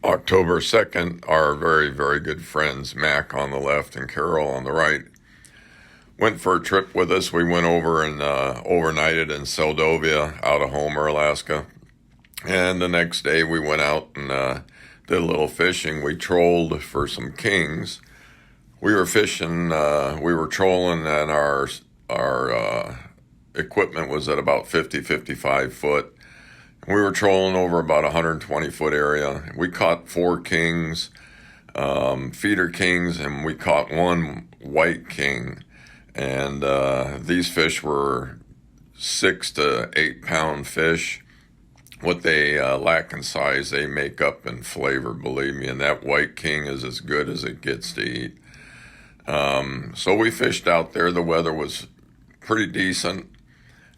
October 2nd, our very, very good friends, Mac on the left and Carol on the right, went for a trip with us. We went over and overnighted in Seldovia out of Homer, Alaska. And the next day we went out and did a little fishing. We trolled for some kings. We were fishing, we were trolling, and our equipment was at about 55 foot. We were trolling over about 120 foot area. We caught 4 kings, feeder kings, and we caught 1 white king. And these fish were 6 to 8 pound fish. What they lack in size, they make up in flavor, believe me. And that white king is as good as it gets to eat. So we fished out there. The weather was pretty decent.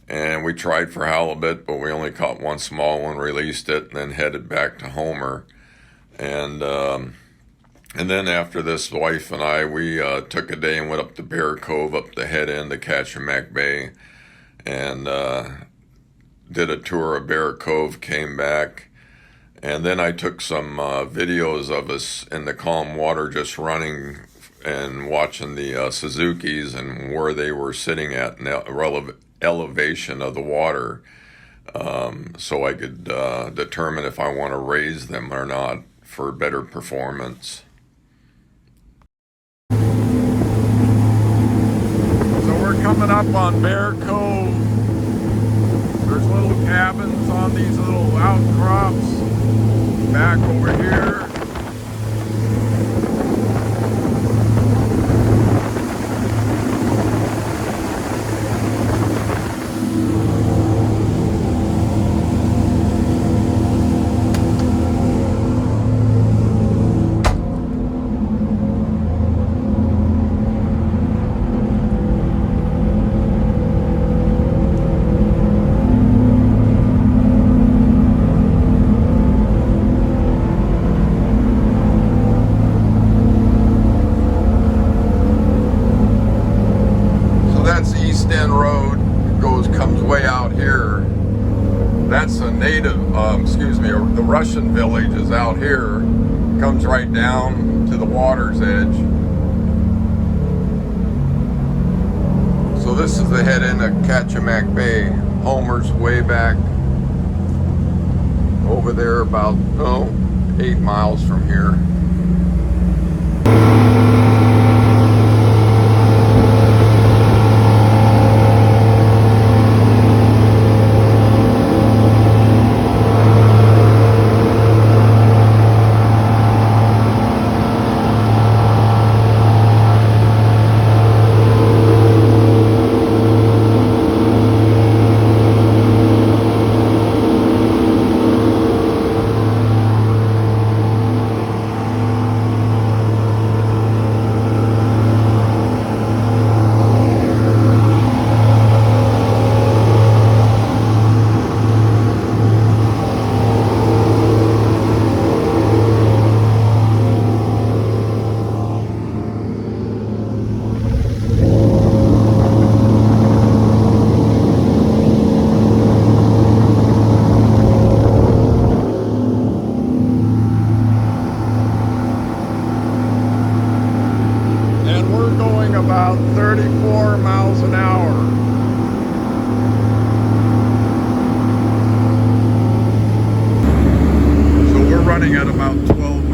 And we tried for halibut, but we only caught 1 small one, released it, and then headed back to Homer. And then after this, the wife and I, we took a day and went up to Bear Cove, up the head end of Kachemak Bay, and did a tour of Bear Cove, came back. And then I took some videos of us in the calm water just running and watching the Suzukis and where they were sitting at in elevation of the water, so I could determine if I want to raise them or not for better performance. So we're coming up on Bear Cove. There's little cabins on these little outcrops back over here. That's a native, the Russian village is out here, comes right down to the water's edge. So this is the head end of Kachemak Bay. Homer's way back over there about, 8 miles from here. About 34 miles an hour. So we're running at about 12